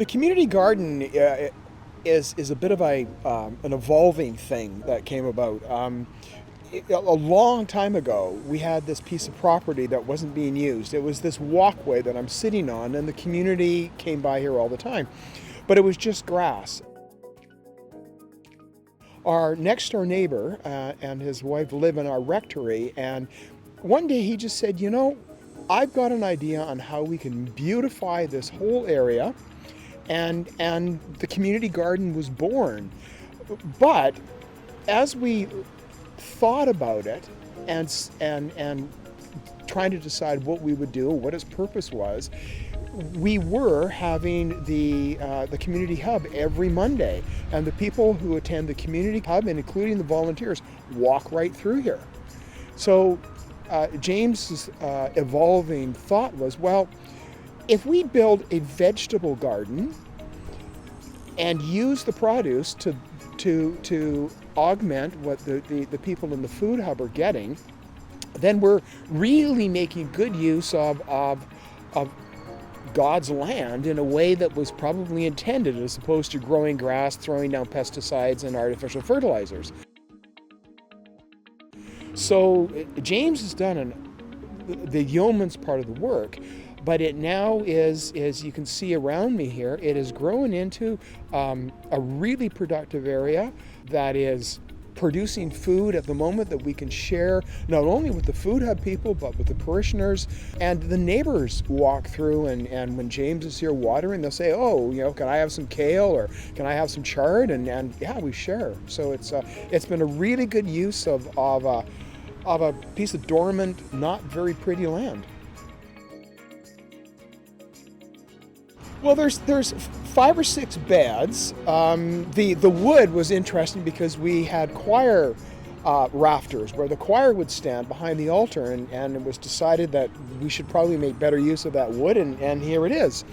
The community garden is a bit of an evolving thing that came about. A long time ago, we had this piece of property that wasn't being used. It was this walkway that I'm sitting on, and the community came by here all the time. But it was just grass. Our next door neighbor and his wife live in our rectory, and one day he just said, I've got an idea on how we can beautify this whole area, and the community garden was born. But as we thought about it and trying to decide what we would do, what its purpose was, we were having the community hub every Monday, and the people who attend the community hub, and including the volunteers, walk right through here. So James's evolving thought was, well, if we build a vegetable garden and use the produce to augment what the people in the food hub are getting, then we're really making good use of God's land in a way that was probably intended, as opposed to growing grass, throwing down pesticides and artificial fertilizers. So James has done the yeoman's part of the work, but it now is, as you can see around me here, it has grown into a really productive area that is producing food at the moment that we can share not only with the food hub people, but with the parishioners, and the neighbors walk through, and when James is here watering, they'll say, can I have some kale, or can I have some chard, and yeah, we share. So it's been a really good use of a piece of dormant, not very pretty land. Well, there's 5 or 6 beds. The wood was interesting because we had choir rafters where the choir would stand behind the altar, and it was decided that we should probably make better use of that wood, and here it is.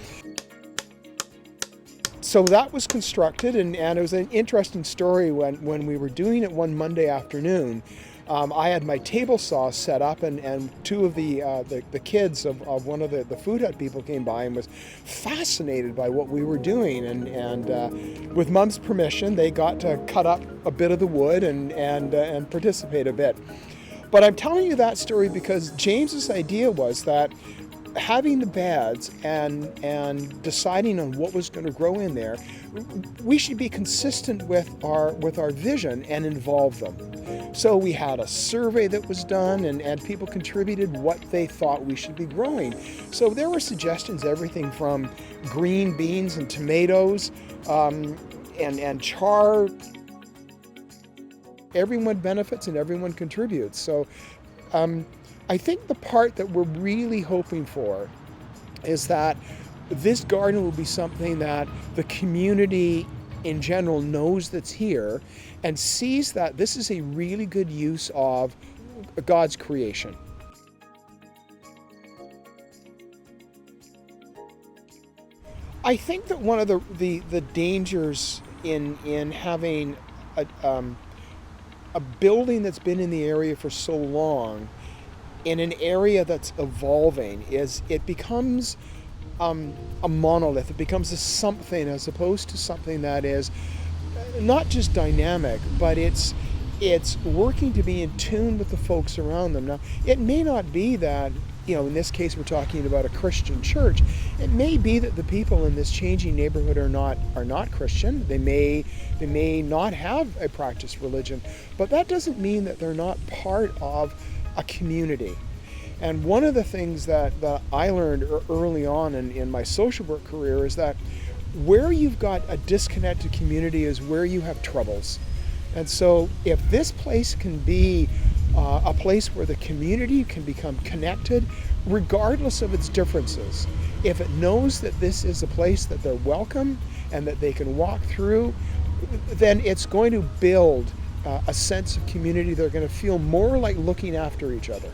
So that was constructed, and it was an interesting story when we were doing it one Monday afternoon. I had my table saw set up, and 2 of the kids of one of the food hut people came by and was fascinated by what we were doing, and with Mom's permission, they got to cut up a bit of the wood and participate a bit. But I'm telling you that story because James's idea was that having the beds and deciding on what was going to grow in there, we should be consistent with our vision and involve them. So we had a survey that was done, and people contributed what they thought we should be growing. So there were suggestions, everything from green beans and tomatoes and chard. Everyone benefits and everyone contributes. So I think the part that we're really hoping for is that this garden will be something that the community in general knows that's here and sees that this is a really good use of God's creation. I think that one of the dangers in having a building that's been in the area for so long in an area that's evolving is it becomes a monolith. It becomes a something as opposed to something that is not just dynamic, but it's working to be in tune with the folks around them. Now, it may not be that, in this case we're talking about a Christian church. It may be that the people in this changing neighborhood are not Christian. They may not have a practiced religion, but that doesn't mean that they're not part of a community. And one of the things that I learned early on in my social work career is that where you've got a disconnected community is where you have troubles. And so if this place can be a place where the community can become connected, regardless of its differences, if it knows that this is a place that they're welcome and that they can walk through, then it's going to build a sense of community. They're going to feel more like looking after each other.